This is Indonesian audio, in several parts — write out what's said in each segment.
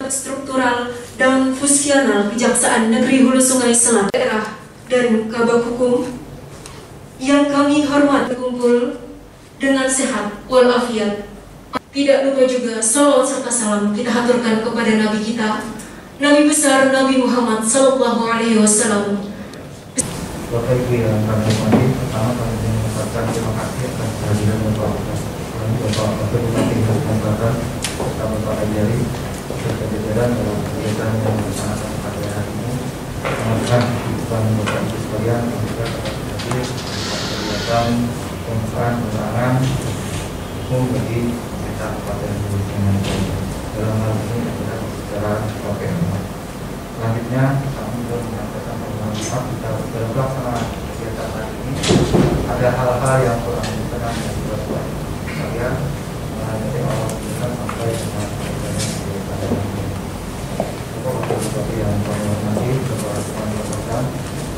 struktural dan fusional Kejaksaan Negeri Hulu Sungai Selatan Daerah dan Kabak Hukum yang kami hormat berkumpul dengan sehat walafiat. Tidak lupa juga salawat serta salam kita haturkan kepada Nabi kita, Nabi besar Nabi Muhammad Sallallahu Alaihi Wasallam. Bapak Ibu yang kami hormati, pertama kami mengucapkan terima kasih atas kehadiran Bapak Wakil Bupati Kabupaten serta Bapak Ajari serta jajaran dalam kegiatan yang dilaksanakan pada hari ini. Semoga kehidupan Bapak Ibu sekalian juga dapat hadir kegiatan pembukaan penerangan hukum bagi kita Kabupaten Hulu Sungai. Dalam hal ini adalah secara KPM. Selanjutnya kami juga menyampaikan permohonan maaf jika dalam pelaksanaan kegiatan hari ini ada hal-hal yang kurang berkenan dan tidak baik. Sekalian menghadapi Allah kita sampai dengan kegiatan ini. Bapak Bupati yang kami hormati, Bapak Semuanya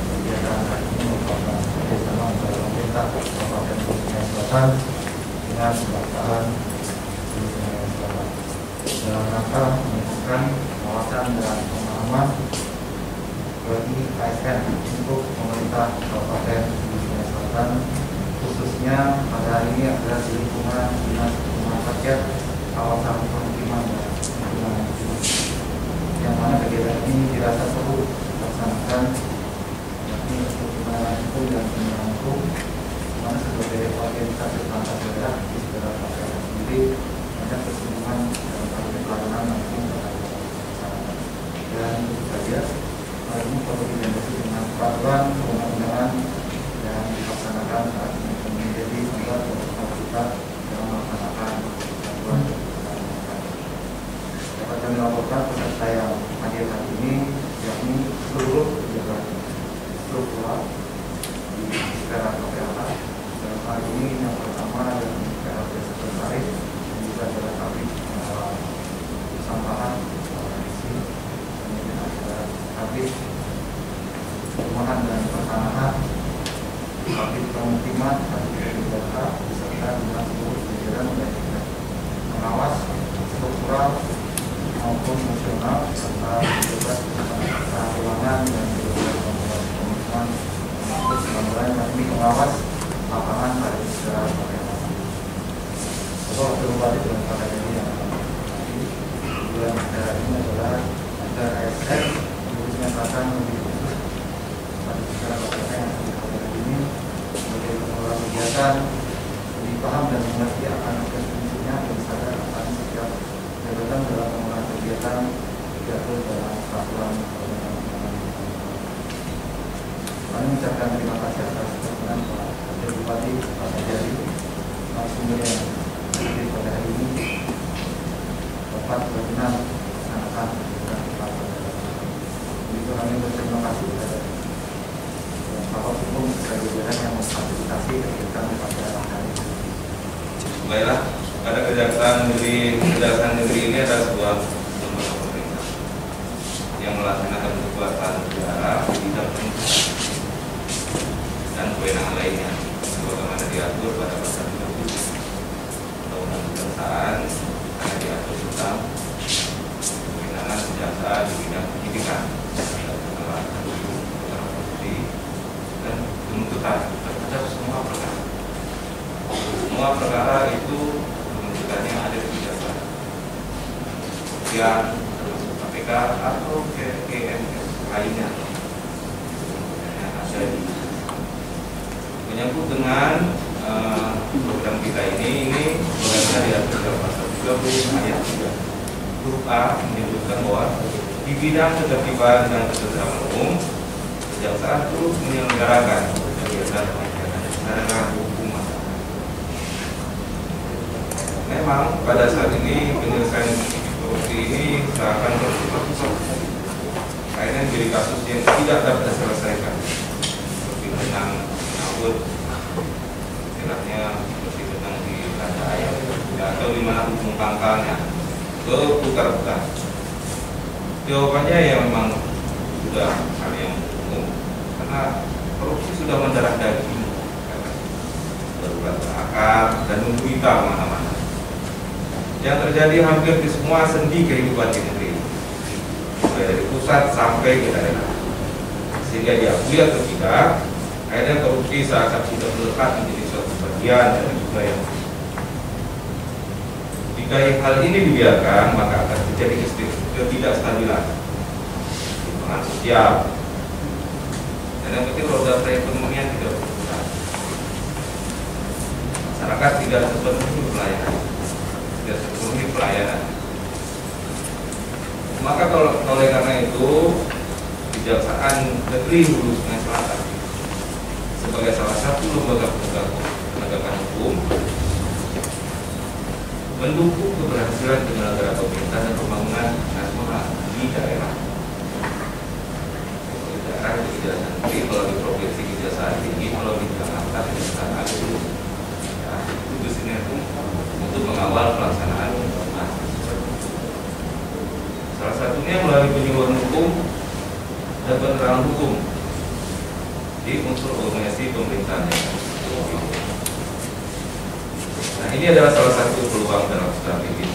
kegiatan hari ini merupakan kerjasama antara pemerintah Kabupaten Hulu Sungai Selatan dengan pelaksanaan Hulu Sungai Selatan dalam rangka menunjukkan pengawasan dan pemahaman bagi ASN untuk pemerintah Kabupaten Hulu Sungai Selatan, khususnya pada hari ini adalah di lingkungan Dinas Perumahan Rakyat kawasan permukiman dan lingkungan hidup, yang mana kegiatan ini dirasa perlu dilaksanakan yakni untuk penanganan hukum dan penegakan hukum, di mana sebagai organisasi perangkat daerah di sekitar daerah sendiri ada keseluruhan dalam hal pelaksanaan langsung terhadap masyarakat. Dan tentu saja hal ini perlu dilandasi dengan peraturan perundang-undangan yang dilaksanakan saat ini menjadi standar untuk kita dalam melaksanakan peraturan perundang-undangan. Dapat kami laporkan peserta yang hadir hari ini yakni seluruh pejabat struktural di sekitar KPLH. Dalam hal ini yang pertama adalah PLT Sekretaris dan juga adalah Kabid Sampahan isi, kemudian ada Kabid Perumahan dan Pertanahan, Kabid Pemukiman, Kabid Data, beserta dengan seluruh jajaran dan pengawas struktural maupun fungsional serta petugas keuangan dan petugas pemukiman maupun sebagai kami pengawas lapangan pada secara bagaimana. Bapak Wakil Bupati dengan Pak Ajari yang tujuan acara ini adalah agar ASN khususnya Selatan lebih khusus pada secara bagaimana yang dilakukan ini sebagai pengelola kegiatan lebih paham dan mengerti akan fungsinya dan sadar akan setiap jabatan dalam pengelolaan kegiatan diatur dalam peraturan perundang-undangan. Kami mengucapkan terima kasih atas perkenan Pak Wakil Bupati Pak Ajari narasumber yang hadir pada hari ini dapat berkenan melaksanakan kegiatan pelaksanaan. Begitu kami berterima kasih kepada Bapak Hukum serta jajaran yang memfasilitasi kegiatan pada hari ini. Baiklah, pada Kejaksaan Negeri ini adalah sebuah lembaga pemerintah yang melaksanakan kekuasaan negara di bidang penuntutan dan kewenangan lainnya sebagaimana diatur pada pasal 30 Undang-Undang Kejaksaan, karena diatur tentang kewenangan kejaksaan di bidang penyidikan, penegakkan hukum, penegakkan bukti, dan penuntutan terhadap semua perkara. Semua perkara itu penuntutannya ada di kejaksaan, kemudian termasuk KPK atau KMS lainnya yang ada di menyangkut dengan program kita ini bagaimana diatur dalam pasal 30 ayat 3 huruf A menyebutkan bahwa di bidang ketertiban dan ketentraman umum kejaksaan terus menyelenggarakan kegiatan penegakan hukum masyarakat. Memang pada saat ini penyelesaian korupsi ini seakan karena menjadi kasus yang tidak dapat diselesaikan seperti tentang berputar-putar. Jawabannya ya memang sudah hal yang umum, karena korupsi sudah mendarah daging, berulat berakar dan membuyar kemana-mana. Yang terjadi hampir di semua sendi kehidupan di negeri, mulai dari pusat sampai ke daerah. Sehingga diakui atau tidak, akhirnya korupsi saat sudah melekat menjadi suatu bagian dari juga yang jika hal ini dibiarkan, maka akan terjadi ketidakstabilan lingkungan sosial, dan yang penting roda perekonomian tidak berputar. Masyarakat tidak sepenuhnya pelayanan. Maka oleh karena itu, Kejaksaan Negeri Hulu Sungai Selatan sebagai salah satu lembaga penegakan hukum mendukung keberhasilan penyelenggara pemerintahan dan pembangunan nasional di daerah. Di daerah itu Kejaksaan Negeri, kalau di provinsi Kejaksaan Tinggi, kalau di Jakarta Kejaksaan Agung, ya, itu bersinergi untuk mengawal pelaksanaan pembangunan. Salah satunya melalui penyuluhan hukum dan penerangan hukum di unsur organisasi pemerintahan yang nah, ini adalah salah satu peluang dalam strategi.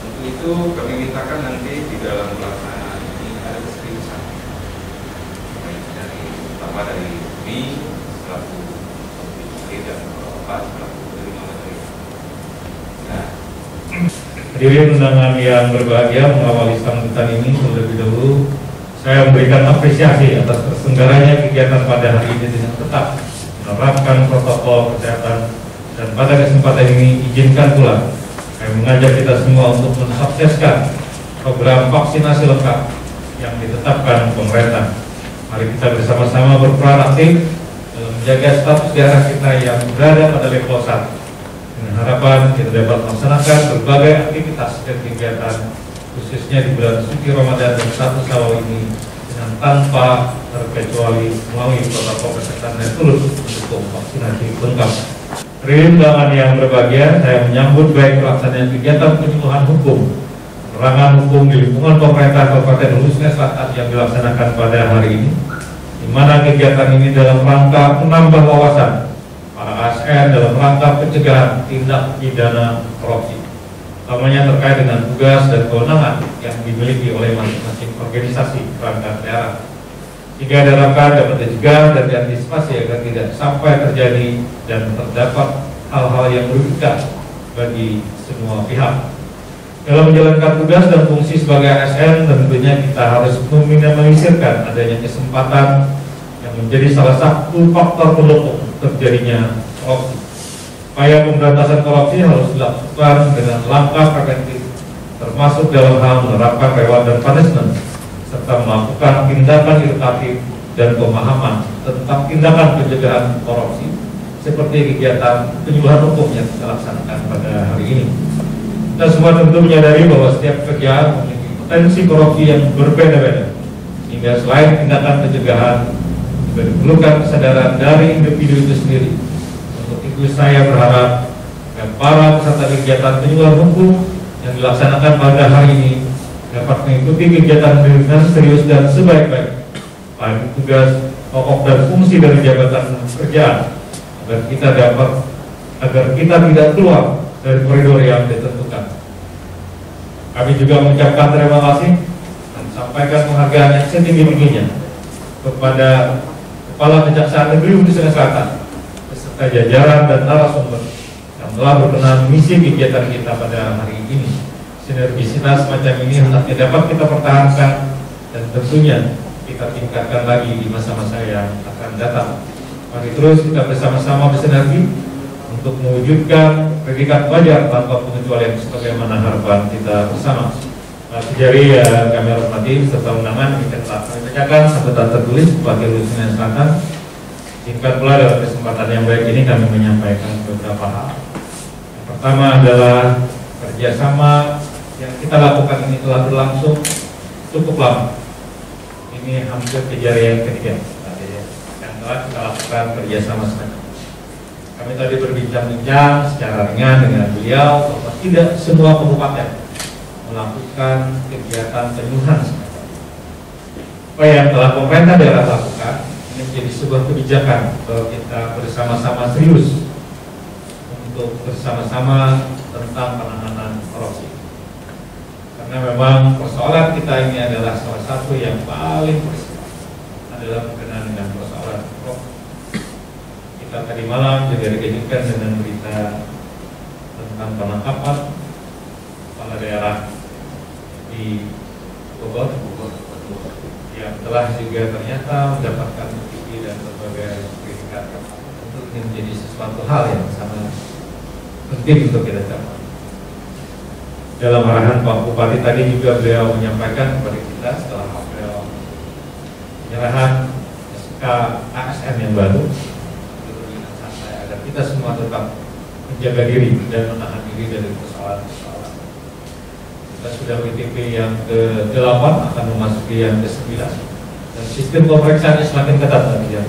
Untuk itu kami mintakan nanti di dalam pelaksanaan ini ada keseriusan, pertama dari kami selaku dan Bapak selaku penerima materi. Nah, hadirin undangan yang berbahagia, mengawali sambutan ini terlebih dahulu saya memberikan apresiasi atas terselenggaranya kegiatan pada hari ini dengan tetap menerapkan protokol kesehatan, dan pada kesempatan ini izinkan pula saya mengajak kita semua untuk mensukseskan program vaksinasi lengkap yang ditetapkan pemerintah. Mari kita bersama-sama berperan aktif dalam menjaga status daerah kita yang berada pada level 1 dengan harapan kita dapat melaksanakan berbagai aktivitas dan kegiatan khususnya di bulan suci Ramadan dan 1 Syawal ini dengan tanpa terkecuali melalui protokol kesehatan yang tulus untuk vaksinasi lengkap. Undangan yang berbahagia, saya menyambut baik pelaksanaan kegiatan penyuluhan hukum, penerangan hukum di lingkungan pemerintah Kabupaten Hulu Sungai Selatan yang dilaksanakan pada hari ini, di mana kegiatan ini dalam rangka menambah wawasan para ASN dalam rangka pencegahan tindak pidana korupsi, utamanya terkait dengan tugas dan kewenangan yang dimiliki oleh masing-masing organisasi perangkat daerah, jika diharapkan dapat dicegah dan diantisipasi agar tidak sampai terjadi dan terdapat hal-hal yang merugikan bagi semua pihak. Dalam menjalankan tugas dan fungsi sebagai ASN, tentunya kita harus meminimalisirkan adanya kesempatan yang menjadi salah satu faktor pendukung terjadinya korupsi. Upaya pemberantasan korupsi harus dilakukan dengan langkah preventif, termasuk dalam hal menerapkan reward dan punishment, serta melakukan tindakan edukatif dan pemahaman tentang tindakan pencegahan korupsi, seperti kegiatan penyuluhan hukum yang kita laksanakan pada hari ini. Kita semua tentu menyadari bahwa setiap kerjaan memiliki potensi korupsi yang berbeda-beda, hingga selain tindakan pencegahan juga diperlukan kesadaran dari individu itu sendiri. Untuk itu saya berharap agar para peserta kegiatan penyuluhan hukum yang dilaksanakan pada hari ini dapat mengikuti kegiatan dengan serius dan sebaik-baik pada tugas, pokok dan fungsi dari jabatan pekerjaan, agar kita tidak keluar dari koridor yang ditentukan. Kami juga mengucapkan terima kasih dan sampaikan penghargaan yang setinggi-tingginya kepada Kepala Kejaksaan Negeri Hulu Sungai Selatan beserta jajaran dan narasumber yang telah berkenan mengisi kegiatan kita pada hari ini. Sinergisitas semacam ini hendaknya dapat kita pertahankan dan tentunya kita tingkatkan lagi di masa-masa yang akan datang. Mari terus kita bersama-sama bersinergi untuk mewujudkan predikat wajar tanpa pengecualian sebagaimana harapan kita bersama. Sejari kami hormati serta undangan kita telah menyampaikan sambutan tertulis bagi Hulu Sungai Selatan. Singkat pula dalam kesempatan yang baik ini kami menyampaikan beberapa hal. Yang pertama adalah kerjasama yang kita lakukan ini telah berlangsung cukup lama. Ini hampir kejadian yang ketiga yang telah kita lakukan kerjasama semacam. Kami tadi berbincang-bincang secara ringan dengan beliau, tidak semua kabupaten melakukan kegiatan penyuluhan semacam ini. Apa yang telah pemerintah daerah lakukan ini menjadi sebuah kebijakan bahwa kita bersama-sama serius untuk bersama-sama tentang penanganan korupsi. Karena memang persoalan kita ini adalah salah satu yang paling berisiko adalah berkenaan dengan persoalan korupsi. Kita tadi malam juga dikejutkan dengan berita tentang penangkapan kepala daerah di Bogor yang telah juga ternyata mendapatkan bukti dan berbagai sertifikat. Tentu ini menjadi sesuatu hal yang sangat penting untuk kita capai. Dalam arahan Pak Bupati tadi juga beliau menyampaikan kepada kita setelah beliau penyerahan SK ASN yang baru dengan santai agar kita semua tetap menjaga diri dan menahan diri dari persoalan-persoalan. Kita sudah WTP yang ke-8 akan memasuki yang ke-9 dan sistem pemeriksaannya semakin ketat tadi ya.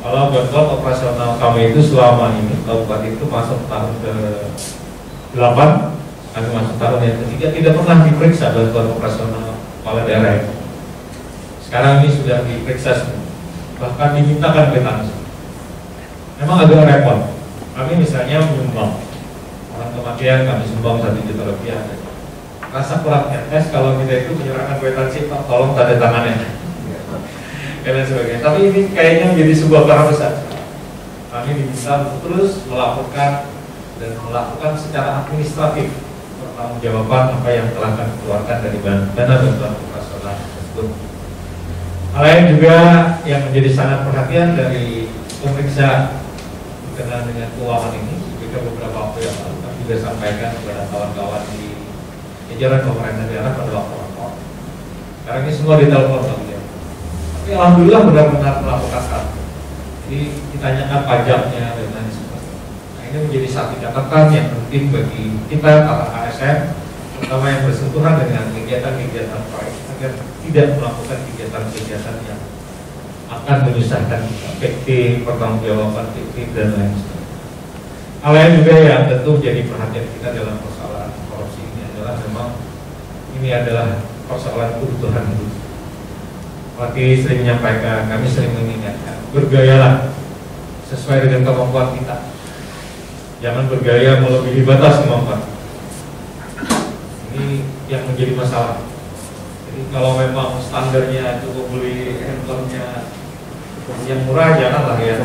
Kalau bentuk operasional kami itu selama ini Kabupaten itu masuk tahun ke-8 akan masuk tahun yang ke-3 tidak pernah diperiksa bantuan operasional kepala daerah itu. Sekarang ini sudah diperiksa semua, bahkan dimintakan kwitansi. Memang agak repot. Kami misalnya menyumbang orang kematian, kami sumbang 1 juta rupiah. Rasa kurang etis kalau kita itu menyerahkan kwitansi, Pak tolong tanda tangannya dan sebagainya. Tapi ini kayaknya menjadi sebuah keharusan. Kami diminta untuk terus melakukan dan melakukan secara administratif pertanggungjawaban apa yang telah kami keluarkan dari dana bantuan operasional tersebut. Hal lain juga yang menjadi sangat perhatian dari pemeriksa berkenaan dengan keuangan ini, juga beberapa waktu yang lalu kami juga sampaikan kepada kawan-kawan di jajaran pemerintah daerah pada waktu lapor. Sekarang ini semua ditelepon lagi. Tapi alhamdulillah benar-benar melakukan hal. Jadi ditanyakan pajaknya dan lain sebagainya. Nah, ini menjadi satu catatan yang penting bagi kita para ASN, terutama yang bersentuhan dengan kegiatan-kegiatan proyek, agar tidak melakukan kegiatan-kegiatan yang akan menyusahkan fiktif, pertanggungjawaban fiktif dan lain sebagainya. Hal lain juga yang tentu menjadi perhatian kita dalam persoalan korupsi ini adalah memang ini adalah persoalan kebutuhan hidup. Seperti sering menyampaikan, kami sering mengingatkan, bergayalah sesuai dengan kemampuan kita. Jangan bergaya melebihi batas kemampuan. Ini yang menjadi masalah. Jadi kalau memang standarnya cukup beli handphonenya yang murah, janganlah ya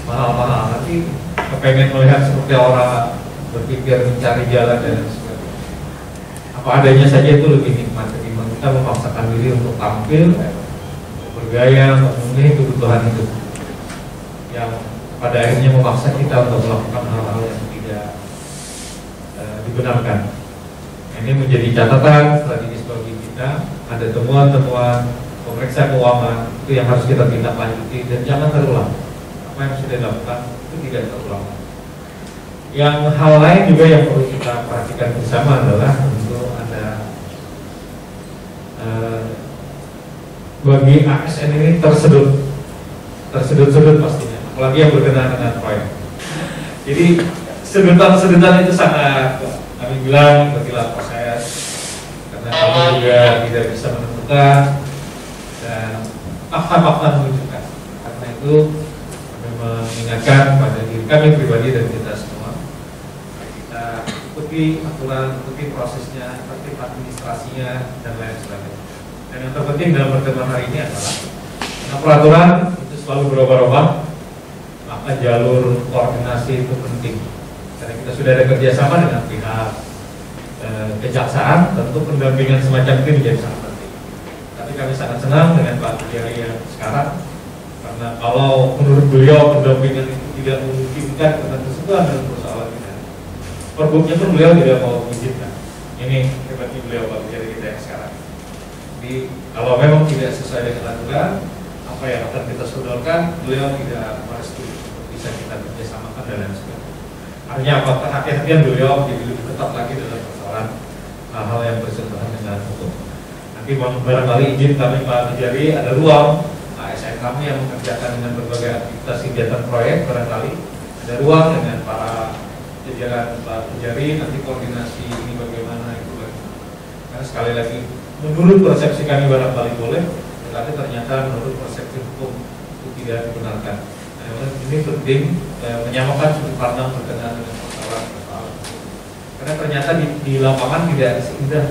mahal-mahal. Nanti kepengen melihat seperti orang berpikir mencari jalan dan sebagainya. Apa adanya saja itu lebih nikmat ketimbang kita memaksakan diri untuk tampil, bergaya, memenuhi kebutuhan hidup yang pada akhirnya memaksa kita untuk melakukan hal-hal yang tidak dibenarkan. Ini menjadi catatan strategis bagi kita. Ada temuan-temuan pemeriksa keuangan itu yang harus kita tindak lanjuti dan jangan terulang. Apa yang sudah dilakukan itu tidak terulang. Yang hal lain juga yang perlu kita perhatikan bersama adalah tentu ada bagi ASN ini tersedut-sedut pastinya, apalagi yang berkenaan dengan proyek. Jadi sedutan-sedutan itu sangat kami bilang berkilah proses, karena kami juga tidak bisa menentukan dan fakta-fakta menunjukkan. Karena itu kami mengingatkan pada diri kami pribadi dan kita semua, kita ikuti aturan, ikuti prosesnya, ikuti administrasinya dan lain sebagainya. Dan yang terpenting dalam pertemuan hari ini adalah peraturan itu selalu berubah-ubah, maka jalur koordinasi itu penting. Karena kita sudah ada kerjasama dengan pihak kejaksaan, tentu pendampingan semacam ini menjadi sangat penting. Tapi kami sangat senang dengan Pak Bujari yang sekarang, karena kalau menurut beliau pendampingan itu tidak memungkinkan karena keseluruhan dalam persoalan kita. Perbuknya pun beliau tidak mau mengizinkan. Ini hebatnya beliau Pak Bujari kita yang sekarang. Jadi kalau memang tidak sesuai dengan aturan, apa yang akan kita sodorkan, beliau tidak merestui untuk bisa kita kerjasamakan dan lain sebagainya. Artinya apa? Kehati-hatian beliau jadi lebih ketat lagi dalam persoalan hal-hal yang bersentuhan dengan hukum. Nanti barangkali izin kami Pak Bujari ada ruang ASN kami yang mengerjakan dengan berbagai aktivitas kegiatan proyek, barangkali ada ruang dengan para jajaran Pak Jari nanti koordinasi ini bagaimana itu bagaimana. Karena sekali lagi menurut persepsi kami barangkali boleh, tetapi ternyata menurut persepsi hukum itu tidak dibenarkan. Nah, ini penting menyamakan sudut pandang berkenaan dengan masalah karena ternyata di lapangan tidak seindah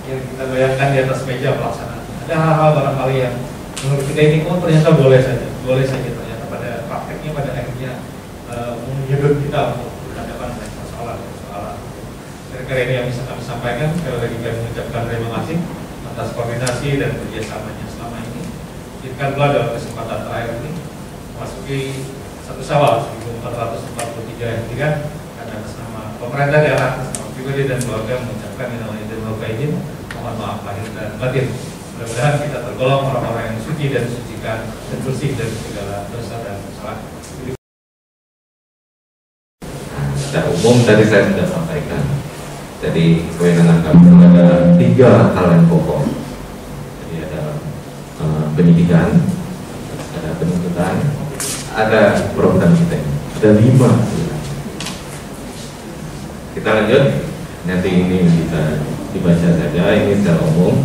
yang kita bayangkan di atas meja pelaksanaan. Ada hal-hal barangkali yang menurut kita ini ternyata boleh saja ternyata pada prakteknya pada akhirnya menyedot kita untuk berhadapan dengan persoalan. Kira-kira ini yang bisa kami sampaikan. Sekali lagi kami mengucapkan terima kasih atas koordinasi dan kerjasamanya selama ini. Izinkanlah dalam kesempatan terakhir ini memasuki 1 Syawal 1443 Hijriah atas nama pemerintah daerah, atas nama pribadi dan keluarga mengucapkan innalillahi wa inna ilaihi raji'un. Mohon maaf lahir dan batin. Mudah-mudahan kita tergolong orang-orang yang suci dan sucikan dan bersih dari segala dosa dan kesalahan. Secara umum tadi saya sudah sampaikan. Jadi kewenangan kami ada 3 hal yang pokok. Jadi ada penyidikan, ada penuntutan, ada program kita. Ada 5. Kita lanjut. Nanti ini bisa dibaca saja. Ini secara umum.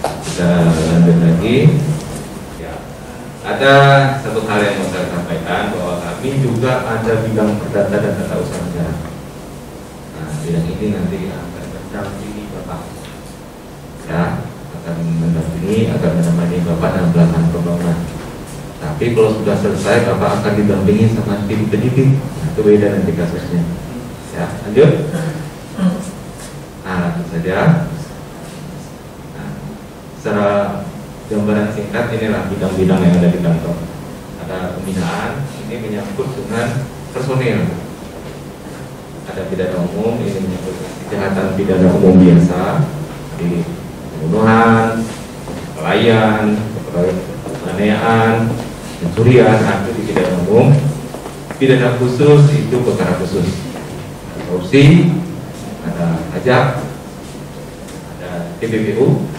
Kita lanjut lagi. Ya. Ada satu hal yang mau saya sampaikan bahwa kami juga ada bidang perdata dan tata usaha negara. Nah, bidang ini nanti akan mendampingi Bapak. Ya, akan mendampingi, akan menemani Bapak dalam pelaksanaan pembangunan. Tapi kalau sudah selesai, Bapak akan didampingi sama tim penyidik. Nah, itu beda nanti kasusnya. Ya, lanjut. Nah, langsung saja. Secara gambaran singkat inilah bidang-bidang yang ada di kantor. Ada pembinaan, ini menyangkut dengan personil. Ada pidana umum, ini menyangkut kejahatan pidana umum biasa, di pembunuhan, pelayan, penganiayaan, pencurian, itu di pidana umum. Pidana khusus itu perkara khusus. Ada korupsi, ada pajak, ada TPPU.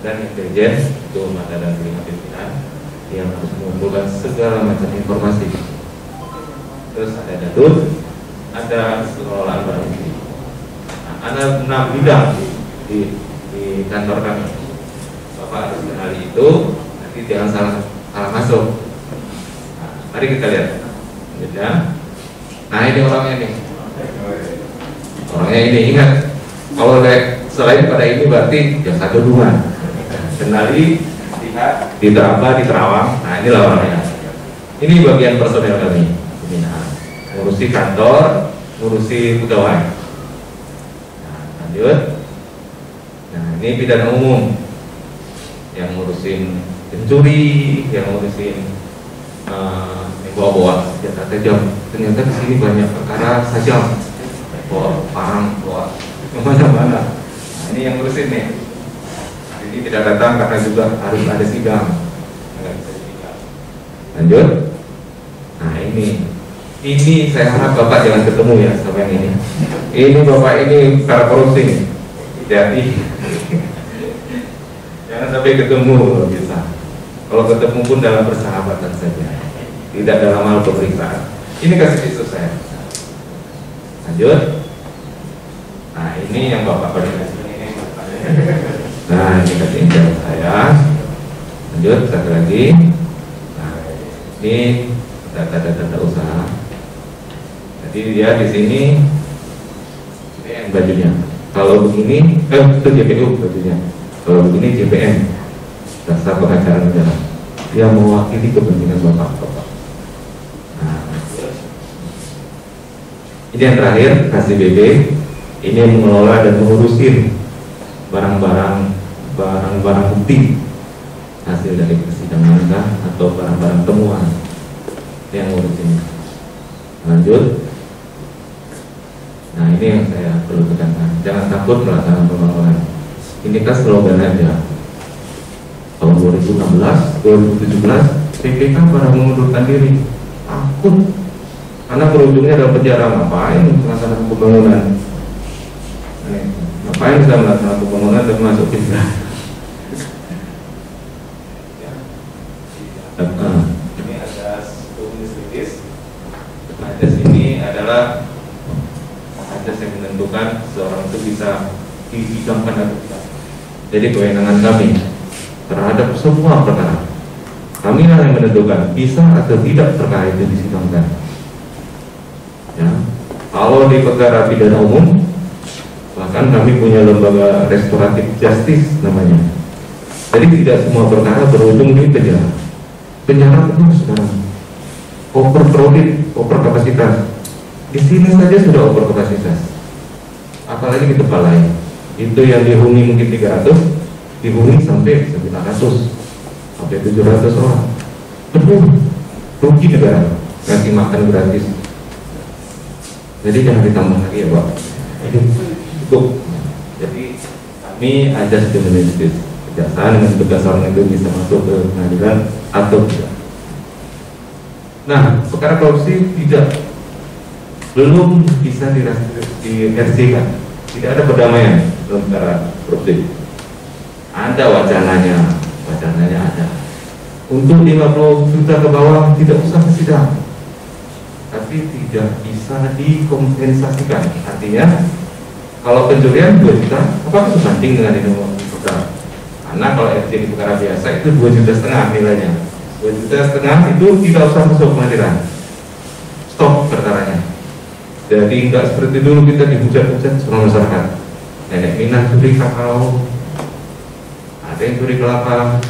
Dan intelijen itu mata dan telinga pimpinan yang harus mengumpulkan segala macam informasi. Terus ada datun, ada pengelolaan barang bukti. Nah, ada 6 bidang di kantor kami. Bapak harus kenali itu, nanti jangan salah masuk. Nah, mari kita lihat. Nah, ini orangnya nih. Orangnya ini, ingat, kalau selain pada ini berarti jasa gabungan. Kenali, lihat, diterapa, di Terawang. Nah, inilah orangnya. Ini bagian personel kami. Ngurusi kantor, ngurusi pegawai. Nah, lanjut. Nah, ini pidana umum yang ngurusin pencuri, yang ngurusin bawa-bawa senjata tajam. Ternyata di sini banyak perkara sajam, bawa parang, bawa kemana-mana. Nah, ini yang ngurusin nih. Ini tidak datang karena juga harus ada sidang. Lanjut. Nah, ini saya harap Bapak jangan ketemu ya sama yang ini. Ini Bapak ini perkara korupsi nih. Hati-hati. Jangan sampai ketemu kalau bisa. Kalau ketemu pun dalam persahabatan saja, tidak dalam hal pemeriksaan. Ini kasih isu saya. Lanjut. Nah, ini yang Bapak koordinasi. Nah, ini kasih injil saya. Lanjut satu lagi. Nah, ini data-data usaha. Jadi dia di sini ini bajunya. Kalau begini, itu JPU bajunya. Kalau begini JPN, Jasa Pengacara Negara. Dia mewakili kepentingan bapak-bapak. Nah, ini yang terakhir KCBB. Ini yang mengelola dan mengurusin barang-barang bukti hasil dari persidangan atau barang-barang temuan yang ngurusin. Lanjut. Nah, ini yang saya perlu tekankan. Jangan takut melaksanakan pembangunan. Ini kan slogan aja. Tahun 2016, 2017 PPK pada mengundurkan diri. Takut karena berujungnya dalam penjara. Ngapain melaksanakan pembangunan? Ngapain bisa melaksanakan pembangunan dan masuk penjara? Ini ada tulis kritis. Ada sini adalah asas yang menentukan seorang itu bisa disidangkan atau tidak. Jadi kewenangan kami terhadap semua perkara, kami yang menentukan bisa atau tidak perkara itu disidangkan. Ya, kalau di perkara pidana umum, bahkan kami punya lembaga restoratif justice namanya. Jadi tidak semua perkara berujung di penjara. Penjara itu sekarang overcrowded, overkapasitas. Di sini saja sudah overkapasitas. Apalagi di tempat lain. Itu yang dihuni mungkin 300, dihuni sampai 900, sampai 700 orang. Penuh, rugi negara, kasih makan gratis. Jadi jangan ditambah lagi ya Pak. Cukup. Jadi kami ada justice, kejaksaan dengan tugas orang itu bisa masuk ke pengadilan atau tidak. Nah, perkara korupsi belum bisa direalisasikan. Tidak ada perdamaian dalam perkara korupsi. Ada wacananya ada. Untuk 50 juta ke bawah tidak usah ke sidang, tapi tidak bisa dikompensasikan. Artinya kalau pencurian 2 juta, apakah sebanding dengan ini perkara? Karena kalau FJ di perkara biasa itu 2,5 juta nilainya. 2,5 juta itu tidak usah masuk pengadilan, stop perkaranya. Jadi enggak seperti dulu kita dihujat-hujat sama masyarakat. Nenek Minah curi kakao, ada yang curi kelapa,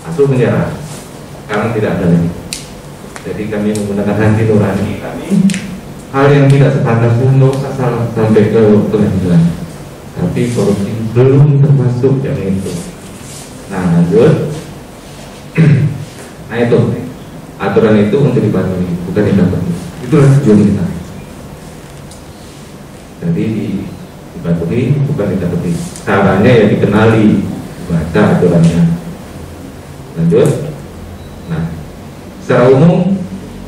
masuk penjara. Sekarang tidak ada lagi. Jadi kami menggunakan hati nurani kami. Hal yang tidak sepantasnya nggak usah salah sampai ke pengadilan. Tapi korupsi belum termasuk yang itu. Nah lanjut. Nah itu aturan itu untuk dipatuhi, bukan didapati. Itulah tujuan kita. Jadi dipatuhi, bukan didapati. Caranya ya dikenali, baca aturannya. Lanjut. Nah, secara umum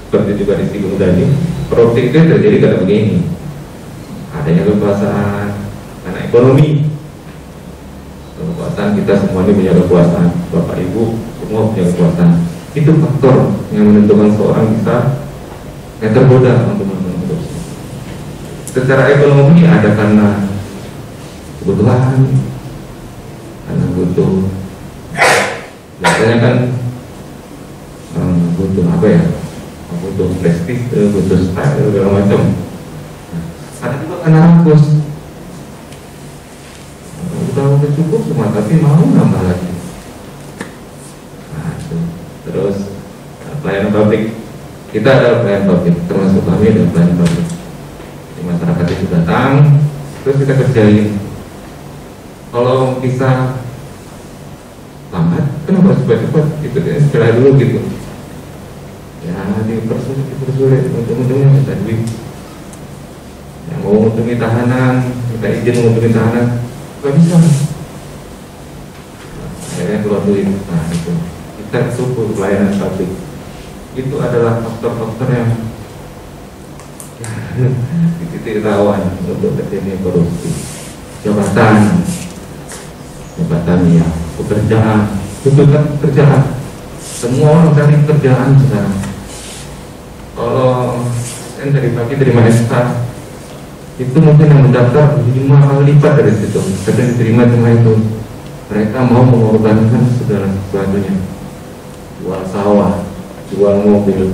seperti juga disinggung tadi, korupsi itu terjadi karena begini. Adanya kekuasaan, karena ekonomi. Kekuasaan kita semua ini punya kekuasaan, Bapak Ibu semua punya kekuasaan. Itu faktor yang menentukan seorang bisa tergoda untuk melakukan korupsi. Secara ekonomi ada karena kebutuhan, karena butuh. Biasanya kan butuh apa ya? Butuh prestis, butuh style, segala macam. Ada juga karena rakus. Udah cukup semua, tapi mau nambah lagi. Nah, itu. Terus pelayanan publik, kita adalah pelayanan publik, termasuk kami adalah pelayanan publik. Di masyarakat itu datang, terus kita kerjain. Kalau bisa lambat, kenapa cepat-cepat? Itu istilah dulu gitu. Ya dipersulit, ujung-ujungnya minta duit. Yang mau menguntungi tahanan, minta izin menguntungi tahanan, gak bisa. Akhirnya keluar duit. Nah itu, kita syukur pelayanan publik. Itu adalah faktor-faktor yang di titik rawan untuk terjadi korupsi. Jabatan ya, pekerjaan, tuntutan pekerjaan. Semua orang cari kerjaan sekarang. Kalau saya dari pagi terima SK, itu mungkin yang mendaftar 5 kali lipat dari situ. Karena diterima cuma itu. Mereka mau mengorbankan segala sesuatunya. Jual sawah, jual mobil,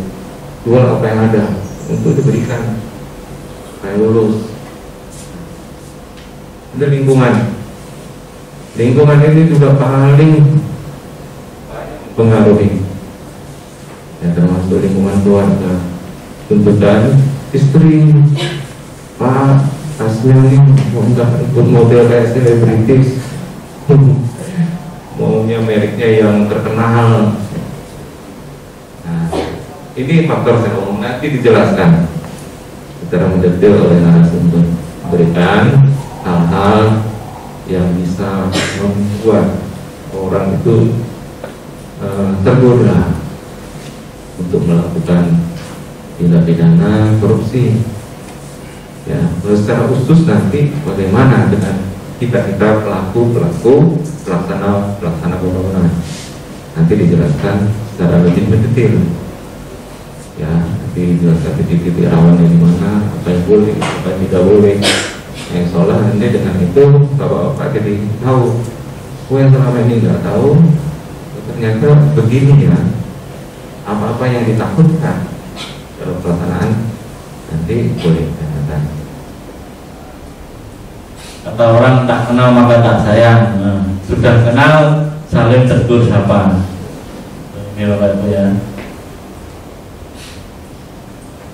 jual apa yang ada untuk diberikan supaya lulus. Itu lingkungan. Lingkungan ini juga paling pengaruhi, ya, termasuk lingkungan keluarga, tuntutan istri, Pak, tasnya nih mau nggak ikut model kayak selebritis, maunya mereknya yang terkenal. Nah, ini faktor saya umum, nanti dijelaskan secara mendetail oleh narasumber, berikan hal-hal yang bisa membuat orang itu tergoda untuk melakukan tindak pidana korupsi. Ya, secara khusus nanti bagaimana dengan kita pelaku pelaksana pembangunan nanti dijelaskan secara lebih mendetail. Ya, dijelaskan titik-titik rawannya di mana, apa yang boleh, apa yang tidak boleh. Yang seolah nanti dengan itu bapak-bapak jadi tahu. Yang selama ini nggak tahu, ternyata begini ya. Apa-apa yang ditakutkan dalam pelaksanaan nanti boleh ternyata. Kata orang tak kenal maka tak sayang. Nah, sudah kenal saling tegur sapa. Ini Bapak Ibu ya.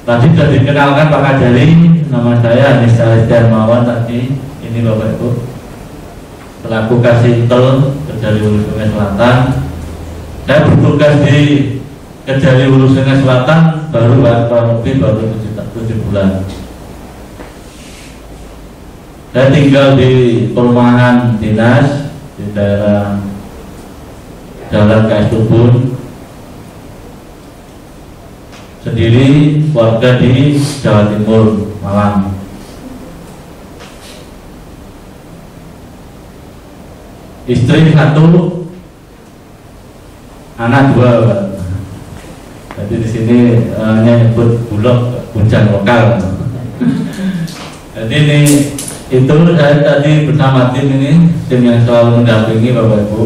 Tadi sudah dikenalkan Pak Kajari, nama saya Anis Darmawan tadi. Ini Bapak Ibu, selaku Kasih-Tel Kejari Hulu Sungai Selatan. Saya bertugas di Kejari Hulu Sungai Selatan baru lebih baru 7 bulan. Saya tinggal di perumahan dinas di daerah Jalan KS Tubun, sendiri, warga di Jawa Timur, Malang. Istri 1, anak 2. Jadi di sini nyebut bulog bujang lokal. Jadi ini itu saya tadi bersama tim ini, tim yang selalu mendampingi Bapak Ibu,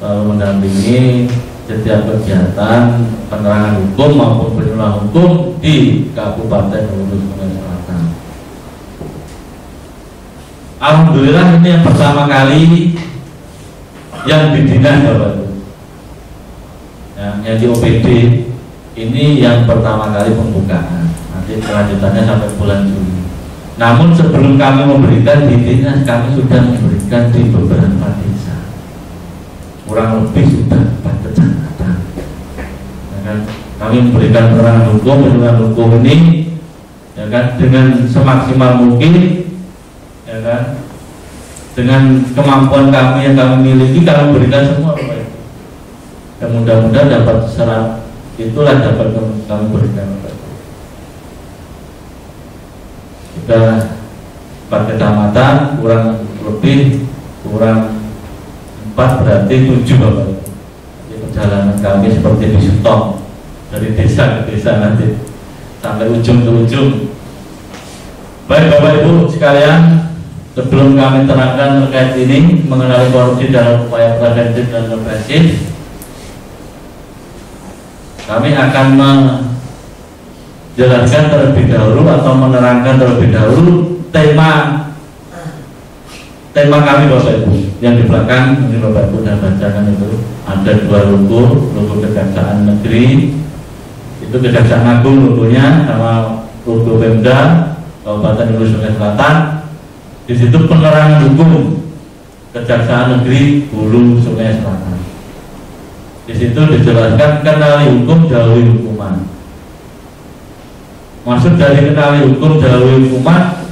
selalu mendampingi setiap kegiatan penerangan hukum maupun penyuluhan hukum di Kabupaten Hulu Sungai Selatan. Alhamdulillah ini yang pertama kali yang di dinas Bapak Ibu, yang di OPD ini yang pertama kali pembukaan. Nanti kelanjutannya sampai bulan Juli. Namun sebelum kami memberikan di dinas, kami sudah memberikan di beberapa desa, kurang lebih sudah 4 kecamatan. Ya kan? Kami memberikan penerangan hukum ini, ya kan, dengan semaksimal mungkin, ya kan, dengan kemampuan kami yang kami miliki, kami berikan semua. Dan mudah-mudahan dapat serat itulah dapat kami berikan. Sudah 4 kecamatan, kurang lebih kurang 4 berarti 7 Bapak. Jadi perjalanan kami seperti di stop dari desa ke desa nanti sampai ujung ke ujung. Baik Bapak Ibu sekalian, sebelum kami terangkan terkait ini mengenai korupsi dalam upaya preventif dan represif, kami akan menjelaskan terlebih dahulu atau menerangkan terlebih dahulu tema kami Bapak Ibu. Yang di belakang ini Bapak Ibu sudah bacakan itu ada 2 logo Kejaksaan Negeri, itu Kejaksaan Agung logonya, sama logo Pemda Kabupaten Hulu Sungai Selatan. Di situ penerangan hukum Kejaksaan Negeri Hulu Sungai Selatan. Di situ dijelaskan kenali hukum, jauhi hukuman. Maksud dari kenali hukum, jauhi hukuman,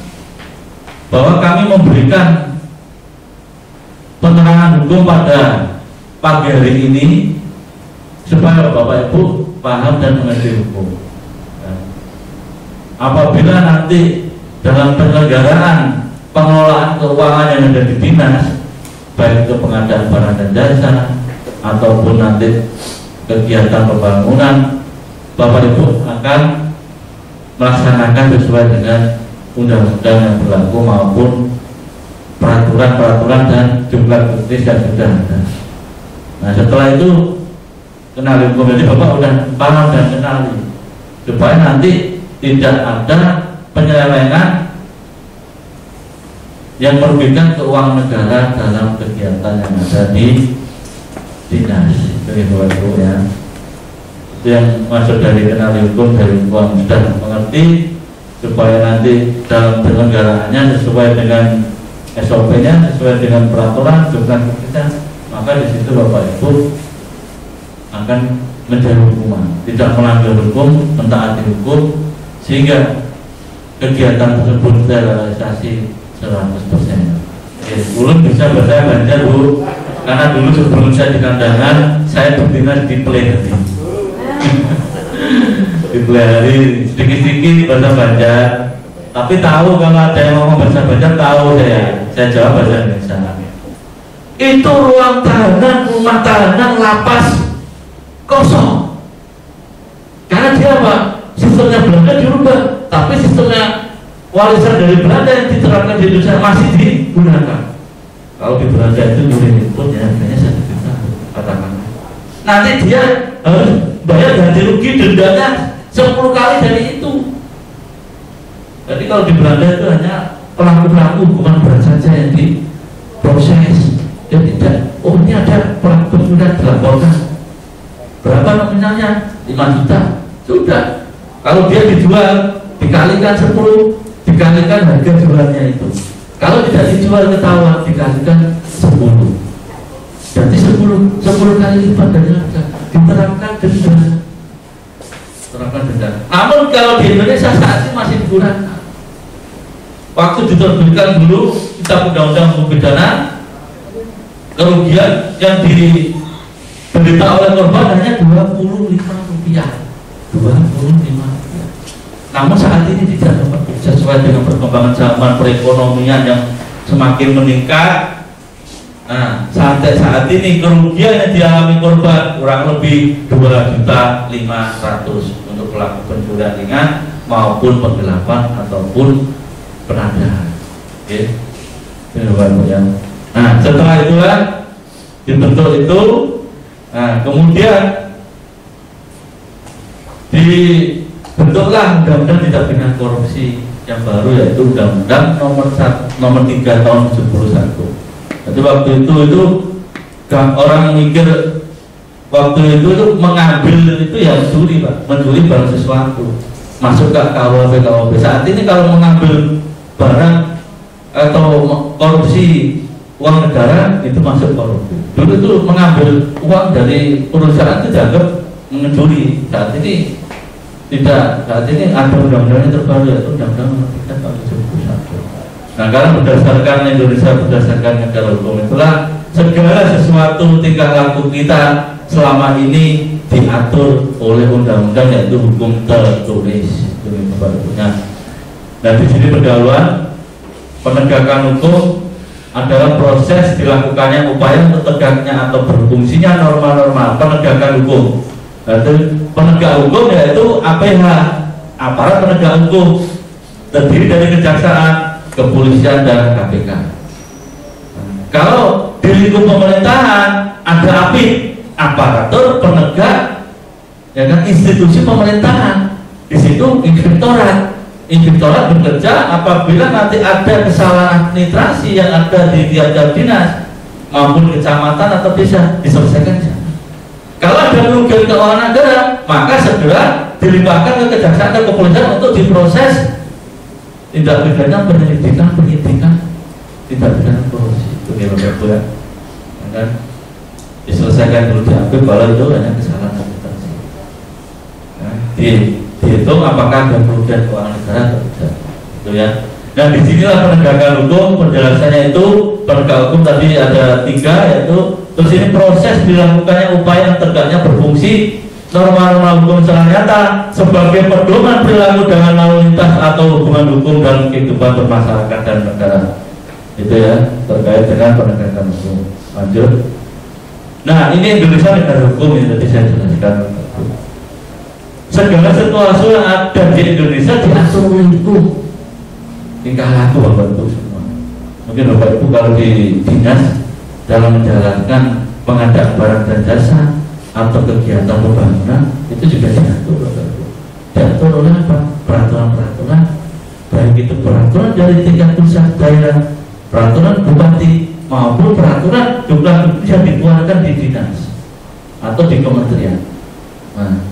bahwa kami memberikan penerangan hukum pada pagi hari ini supaya Bapak Ibu paham dan mengerti hukum. Apabila nanti dalam penyelenggaraan pengelolaan keuangan yang ada di dinas, baik itu pengadaan barang dan jasa ataupun nanti kegiatan pembangunan, Bapak Ibu akan melaksanakan sesuai dengan undang-undang yang berlaku maupun peraturan-peraturan dan jumlah teknis yang sudah ada. Nah setelah itu kenali hukum, jadi Bapak sudah paham dan kenali supaya nanti tidak ada penyelewengan yang merugikan keuangan negara dalam kegiatan yang ada di dinas. Itu Bapak ya. Itu yang maksud dari kenali hukum, dari hukum sudah mengerti supaya nanti dalam penyelenggaraannya sesuai dengan SOP-nya, sesuai dengan peraturan jumlah kita, maka di situ Bapak Ibu akan menjadi hukuman, tidak melanggar hukum, mentaati hukum, sehingga kegiatan tersebut terrealisasi 100%. Ulun bisa bahasa Banjar Bu, karena dulu sebelum saya di kandangan, saya berdinas di Plehari. Di Plehari sedikit-sedikit bahasa Banjar, tapi tahu kalau ada yang ngomong bahasa Banjar tahu saya jawab bahasa Indonesia. Itu ruang tahanan, rumah tahanan, lapas kosong. Karena dia apa? sistemnya Belanda dirubah, tapi sistemnya warisan dari Belanda yang diterapkan di Indonesia masih digunakan. Kalau di Belanda itu nyuri handphone ya harganya 1 juta katakan. Nanti dia harus bayar ganti rugi dendanya 10 kali dari itu. Jadi kalau di Belanda itu hanya pelaku-pelaku hukuman berat saja yang diproses. Dia tidak, oh ini ada pelaku sudah dilaporkan. Berapa nominalnya? 5 juta. Sudah. Kalau dia dijual dikalikan 10, dikalikan harga jualnya itu. Kalau tidak dijual ketahuan dikalikan 10. Berarti 10 kali lipat dari harga. Diterapkan denda. Terapkan denda. Namun kalau di Indonesia saat ini masih digunakan. Waktu diterbitkan dulu kitab undang-undang hukum pidana, kerugian yang diderita oleh korban hanya Rp25. 25. Namun saat ini tidak dapat, sesuai dengan perkembangan zaman perekonomian yang semakin meningkat. Nah, sampai saat ini kerugian yang dialami korban kurang lebih 2.500.000 untuk pelaku pencurian ringan maupun penggelapan ataupun penadahan. Oke. Nah, setelah itulah dibentuk itu. Nah, kemudian dibentuklah undang-undang tindak pidana korupsi yang baru, yaitu undang-undang nomor 3 tahun 71. Jadi waktu itu orang mikir waktu itu mengambil itu ya mencuri, Pak, mencuri barang sesuatu masuk ke KUHP. Saat ini kalau mengambil barang atau korupsi uang negara itu masuk korupsi. Dulu itu mengambil uang dari perusahaan itu dianggap mencuri. Saat ini tidak. Saat ini ada undang-undang yang terbaru, yaitu undang-undang nomor 3 tahun 71. Nah, karena berdasarkan Indonesia, berdasarkan negara hukum, itulah segala sesuatu tingkah laku kita selama ini diatur oleh undang-undang, yaitu hukum tertulis. Dan di sini pendahuluan penegakan hukum adalah proses dilakukannya upaya untuk tegaknya atau berfungsinya norma-norma penegakan hukum. Yaitu penegak hukum yaitu APH, aparat penegak hukum, terdiri dari kejaksaan, kepolisian, dan KPK. Kalau di lingkup pemerintahan ada API, aparatur penegak, ya kan, institusi pemerintahan. Di situ inspektorat bekerja apabila nanti ada kesalahan administrasi yang ada di tiap dinas maupun kecamatan atau desa, diselesaikan. Kalau ada kerugian keuangan negara, maka segera dilimpahkan ke kejaksaan dan kepolisian untuk diproses tindak pidana penyidikan tindak pidana korupsi. Itu ya, kan? Diselesaikan dulu, diambil kalau itu hanya kesalahan administrasi. Nah, dihitung apakah ada kerugian keuangan negara atau tidak, itu ya. Nah, disinilah penegakan hukum. Penjelasannya itu penegak hukum tadi ada 3, yaitu terus ini proses dilakukannya upaya tegaknya berfungsi norma-norma hukum secara nyata sebagai pedoman perilaku dengan lalu lintas atau hubungan hukum dalam kehidupan bermasyarakat dan negara. Itu ya, terkait dengan penegakan hukum. Lanjut. Nah, ini Indonesia negara hukum yang tadi saya jelaskan. Segala situasi yang ada di Indonesia diatur oleh hukum. Tingkah laku Bapak Ibu semua. Mungkin Bapak Ibu kalau di dinas dalam menjalankan pengadaan barang dan jasa atau kegiatan pembangunan itu juga diatur, Bapak Ibu. Diatur oleh apa? Peraturan-peraturan, baik itu peraturan dari tingkat pusat daerah, peraturan bupati, maupun peraturan jumlah yang dikeluarkan di dinas atau di kementerian. Nah,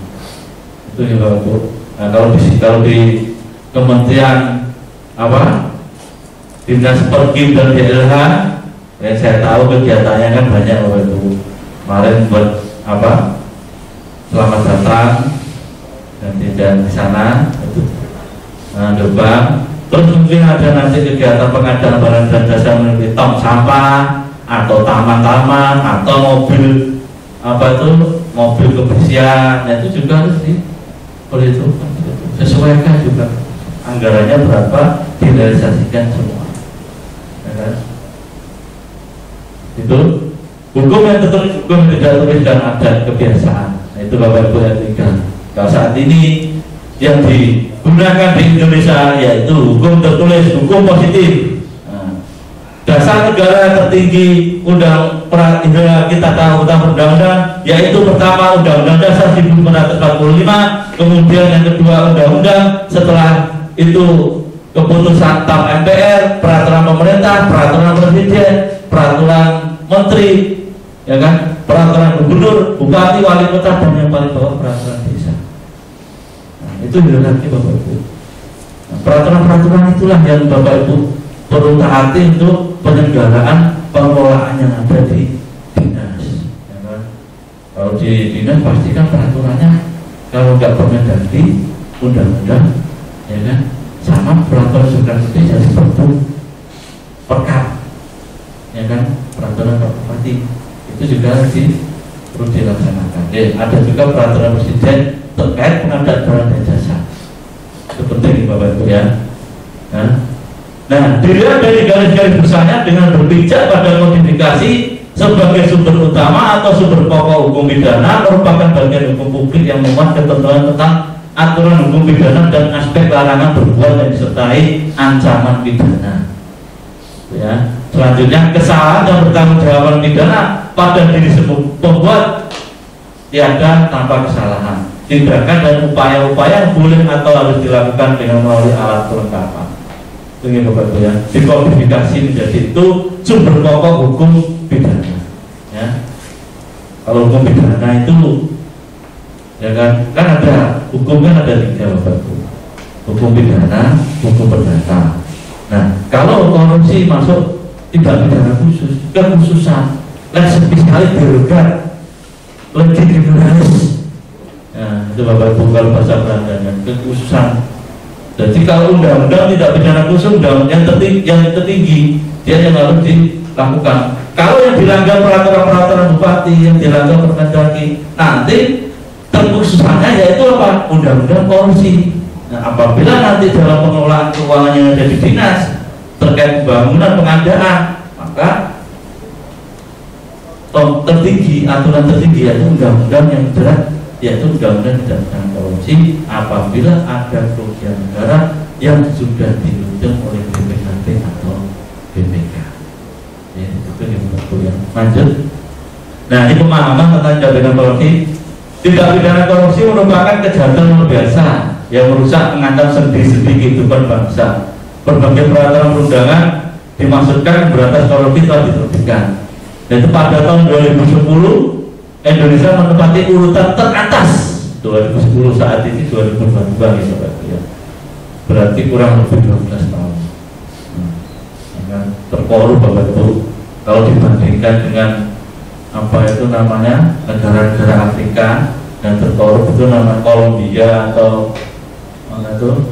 itu ya Bapak Ibu. Nah, kalau di kementerian apa? Dinas Perkim dan DLH, ya saya tahu kegiatannya kan banyak Bapak Ibu. Kemarin buat apa? Selamat datang dan tidak di sana itu. Nah, gerbang. Terus mungkin ada nanti kegiatan pengadaan barang dan jasa melalui tong sampah atau taman-taman atau mobil apa itu, mobil kebersihan. Nah, itu juga harus diperhitungkan, sesuaikan juga anggarannya berapa, direalisasikan semua. Ya kan? Itu hukum yang tertulis, hukum yang tidak tertulis dan adat kebiasaan. Nah, itu Bapak Ibu yang 3. Kalau saat ini yang digunakan di Indonesia yaitu hukum tertulis, hukum positif. Dasar negara tertinggi kita tahu tentang undang-undang, yaitu pertama Undang-Undang Dasar 1945, kemudian yang kedua undang-undang, setelah itu keputusan TAP MPR, peraturan pemerintah, peraturan presiden, peraturan menteri, ya kan, peraturan gubernur, bupati, wali kota, dan yang paling bawah peraturan desa. Nah, itu hierarki Bapak Ibu. Nah, peraturan-peraturan itulah yang Bapak Ibu perlu taati untuk penyelenggaraan pengelolaan yang ada di dinas. Ya kan? Kalau di dinas pastikan peraturannya, kalau nggak mengganti undang-undang, ya kan, sama peraturan substantif jadi perkap, ya kan, peraturan Pak Bupati itu juga perlu dilaksanakan. Ada juga peraturan presiden terkait pengadaan barang dan jasa. Itu penting Bapak Ibu ya. Nah, dilihat dari garis-garis besarnya dengan berpijak pada kodifikasi sebagai sumber utama atau sumber pokok hukum pidana merupakan bagian hukum publik yang memuat ketentuan tentang aturan hukum pidana dan aspek larangan berbuat yang disertai ancaman pidana. Ya. Selanjutnya, kesalahan dan pertanggungjawaban pidana pada diri pembuat tiada tanpa kesalahan. Tindakan dan upaya-upaya yang boleh atau harus dilakukan dengan melalui alat kelengkapan. Ini Bapak Ibu ya, dikodifikasi menjadi itu sumber pokok hukum pidana. Ya. Kalau hukum pidana itu, ya kan ada hukum kan ada 3 Bapak Ibu. Hukum pidana, hukum perdata. Nah, kalau korupsi masuk tidak pidana khusus, kekhususan, spesialis derogat, lebih generalis. Nah, itu Bapak Ibu kalau bahasa Belandanya kekhususan. Jadi kalau undang-undang tidak pidana khusus, yang tertinggi dia yang harus dilakukan. Kalau yang dilanggar peraturan bupati, yang dilanggar Permendagri, nanti terkhususannya yaitu apa? Undang-undang korupsi. Nah, apabila nanti dalam pengelolaan keuangan yang ada di dinas terkait pembangunan pengadaan, maka tertinggi, aturan tertinggi yaitu undang-undang yang berat, yaitu undang-undang tentang korupsi apabila ada kerugian negara yang sudah dihitung oleh BPKP atau BPK. Ya, itu yang lanjut. Nah, ini pemahaman tentang tindak korupsi. Tindak pidana korupsi merupakan kejahatan luar biasa yang merusak, mengancam sendi-sendi kehidupan bangsa. Berbagai peraturan perundangan dimaksudkan berantas korupsi telah diterbitkan. Dan itu pada tahun 2010 Indonesia menempati urutan teratas. 2010 saat ini 2022 ya. Berarti kurang lebih 12 tahun. Terkorup Bapak Ibu. Kalau dibandingkan dengan apa itu namanya negara-negara Afrika dan terkorup itu nama Kolombia atau mana itu.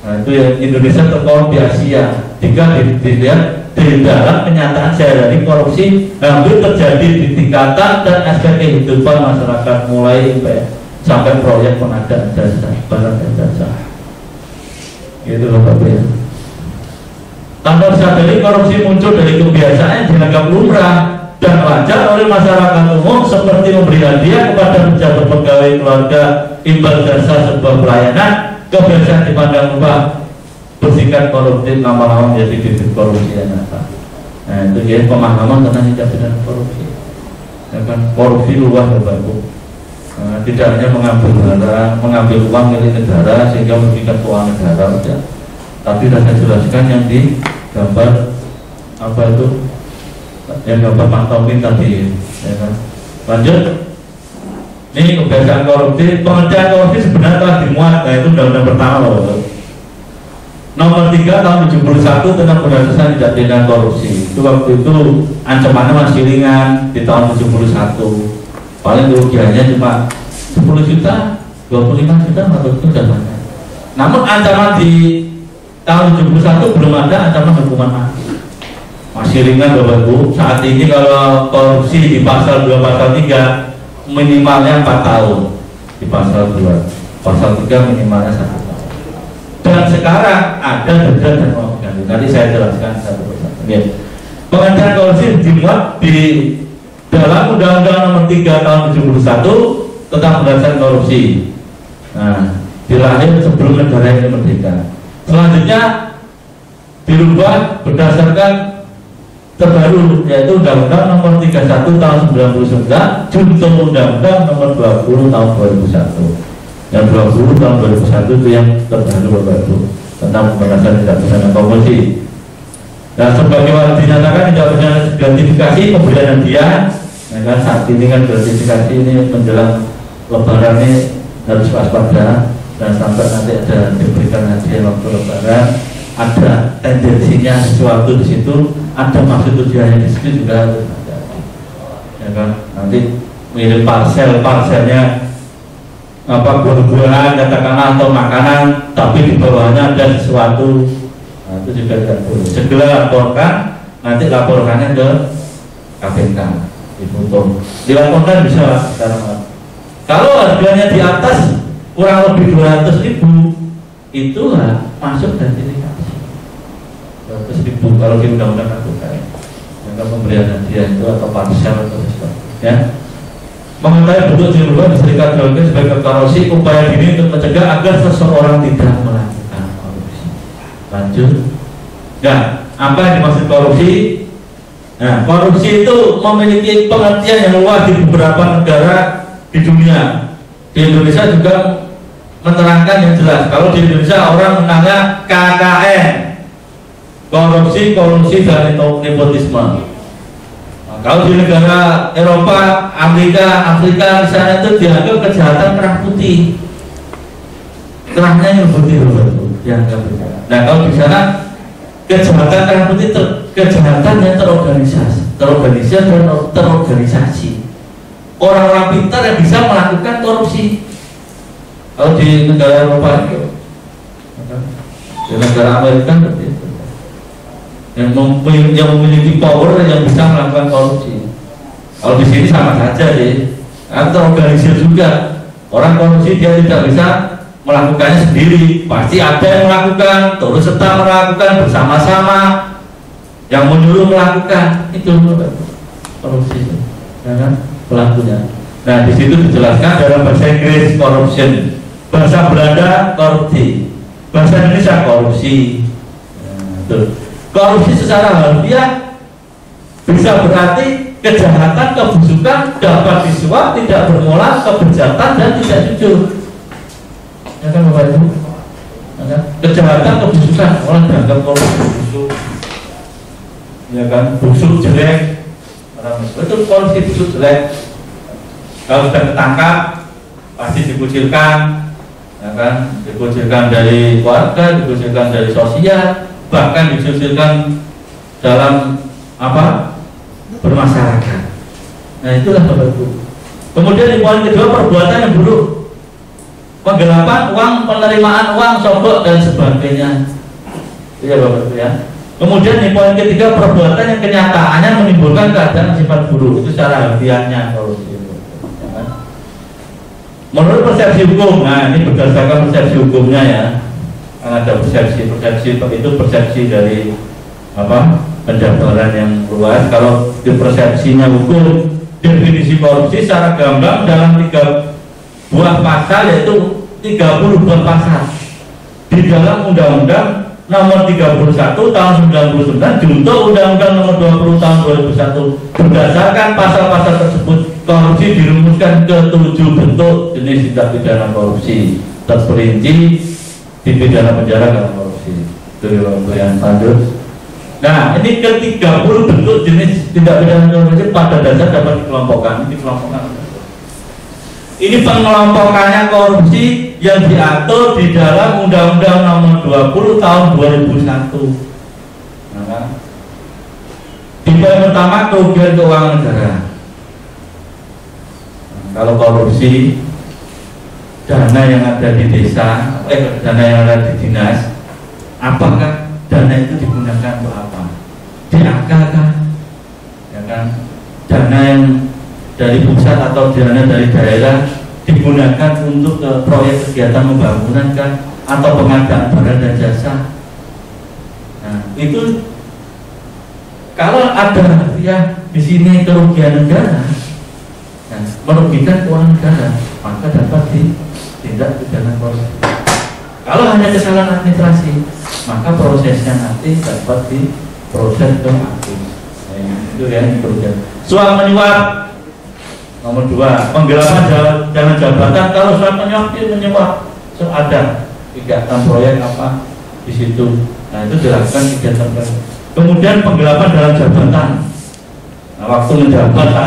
Nah, itu ya, Indonesia terkorup di Asia. Jika dilihat di dalam kenyataan sehari-hari korupsi hampir terjadi di tingkatan dan aspek kehidupan masyarakat, mulai sampai proyek pengadaan jasa, barang dan jasa. Gitu loh Bapak ya. Tanpa disadari korupsi muncul dari kebiasaan yang dianggap lumrah dan wajar oleh masyarakat umum, seperti memberi hadiah kepada pejabat pegawai keluarga, imbal jasa sebuah pelayanan. Kebiasaan dipandang lupa, bersikap koruptif lama-lama menjadi bibit korupsi yang nyata. Nah, itu dia pemahaman tentang tindak pidana korupsi. Ya kan, korupsi luas Bapak Ibu. Tidak hanya mengambil uang milik negara sehingga merugikan keuangan negara, ya. Tapi sudah saya jelaskan yang di gambar apa itu, yang gambar pantauin tadi, ya kan. Lanjut. Ini kebiasaan korupsi, pengertian korupsi sebenarnya telah dimuat. Nah, itu undang-undang pertama Bapak. Nomor 3 tahun 71 tentang pemberantasan tindak pidana korupsi. Itu waktu itu ancamannya masih ringan di tahun 71. Paling kerugiannya cuma 10 juta, 25 juta atau itu sudah banyak. Namun ancaman di tahun 71 belum ada ancaman hukuman mati. Masih ringan Bapak Ibu. Saat ini kalau korupsi di pasal 2 pasal 3 minimalnya 4 tahun. Di pasal 2, pasal 3 minimalnya 1 tahun. Dan sekarang ada denda dan uang ganti. Nanti saya jelaskan satu persatu. Pengadaan korupsi dimuat di dalam Undang-Undang Nomor 3 Tahun 71 tentang pemberantasan korupsi. Nah, dilahir sebelum negara ini merdeka. Selanjutnya dirubah berdasarkan terbaru, yaitu Undang-Undang Nomor 31 Tahun 99, junto Undang-Undang Nomor 20 Tahun 2001. Yang 20 Tahun 2001 itu yang terbaru Bapak Ibu, tentang pemberantasan tindak pidana korupsi. Dan sebagaimana dinyatakan tidak punya gratifikasi pemberian hadiah, ya kan, saat ini kan gratifikasi ini menjelang Lebaran ini harus waspada, dan sampai nanti ada diberikan hadiah waktu Lebaran, ada tendensinya sesuatu di situ, ada maksud tujuannya di situ juga harus ada, ya kan. Nanti mirip parselnya apa, buah-buahan katakanlah atau makanan, tapi di bawahnya ada sesuatu, nah, itu juga tidak boleh. Segera laporkan, nanti laporkannya ke KPK, difoto, dilaporkan bisa sekarang. Kalau harganya di atas kurang lebih 200.000, itu masuk gratifikasi 200.000 kalau di undang-undang KPK. Yang pemberian hadiah itu atau parsel atau sesuatu, ya. Mengetahui bentuk dirubah diserikat dilakukan sebagai korupsi, upaya dini untuk mencegah agar seseorang tidak melakukan korupsi. Lanjut. Nah, apa yang dimaksud korupsi? Nah, korupsi itu memiliki pengertian yang luas di beberapa negara di dunia. Di Indonesia juga menerangkan yang jelas. Kalau di Indonesia orang menanya KKN, korupsi, kolusi, dan nepotisme. Nah, kalau di negara Eropa, Amerika di sana itu dianggap kejahatan kerah putih. Kerahnya yang putih dianggap. Nah, kalau di sana kejahatan kerah putih kejahatan yang terorganisasi dan terorganisasi. Orang-orang pintar yang bisa melakukan korupsi. Kalau di negara Eropa itu, di negara Amerika seperti itu, yang memiliki power yang bisa melakukan korupsi. Kalau di sini sama saja deh, terorganisir juga. Orang korupsi dia tidak bisa melakukannya sendiri, pasti ada yang melakukan, turut serta melakukan bersama-sama, yang menyuruh melakukan itu korupsi, ya kan? Pelakunya. Nah, di situ dijelaskan dalam bahasa Inggris corruption, bahasa Belanda korupsi, bahasa Indonesia korupsi. Nah, korupsi secara harfiah bisa berarti kejahatan, kebusukan, dapat disuap, tidak bermoral, kebejatan, dan tidak jujur. Ya kan Bapak Ibu? Ya, kejahatan, kebusukan, orang dianggap korupsi, busuk, ya kan, busuk jelek. Itu korupsi, busuk, jelek. Kalau sudah ketangkap pasti dikucilkan, ya kan, dikucilkan dari keluarga, dikucilkan dari sosial, bahkan dikucilkan dalam apa, bermasyarakat. Nah, itulah Bapak Ibu. Kemudian di poin kedua, perbuatan yang buruk, penggelapan uang, penerimaan uang, sogok, dan sebagainya. Itu ya Bapak Ibu ya. Kemudian di poin ketiga, perbuatan yang kenyataannya menimbulkan keadaan sifat buruk. Itu secara harfiahnya korupsi. Ya kan? Menurut persepsi hukum, nah ini berdasarkan persepsi hukumnya ya. Karena ada persepsi itu persepsi dari apa, penjabaran yang luas. Kalau di persepsinya hukum, definisi korupsi secara gamblang dalam 3 buah pasal, yaitu 30 buah pasal di dalam Undang-Undang Nomor 31 Tahun 99, junto Undang-Undang Nomor 20 Tahun 2001. Berdasarkan pasal-pasal tersebut, korupsi dirumuskan ke 7 bentuk jenis tindak pidana korupsi, terperinci dipidana penjara karena korupsi. Itu yang lanjut. Nah, ini ke 30 bentuk jenis tindak pidana korupsi pada dasar dapat dikelompokkan. Ini pengelompokannya korupsi yang diatur di dalam Undang-Undang Nomor 20 Tahun 2001. Nah, di poin pertama, kerugian keuangan negara. Nah, kalau korupsi, dana yang ada di desa, dana yang ada di dinas, apakah dana itu digunakan untuk apa? Diangkat, ya kan? Dana yang dari pusat atau dana dari daerah digunakan untuk proyek kegiatan pembangunan kan, atau pengadaan barang dan jasa. Nah, itu kalau ada ya di sini kerugian negara, nah, merugikan keuangan negara, maka dapat tindak pidana korupsi. Kalau hanya kesalahan administrasi, maka prosesnya nanti dapat diproses ke hakim. Itu yang diperlukan. Suap menyuap. Nomor 2, penggelapan jalan jabatan. Kalau suap menyuap ada kegiatan proyek apa di situ. Nah, itu dilakukan kegiatan. Kemudian penggelapan dalam jabatan. Nah, waktu menjabat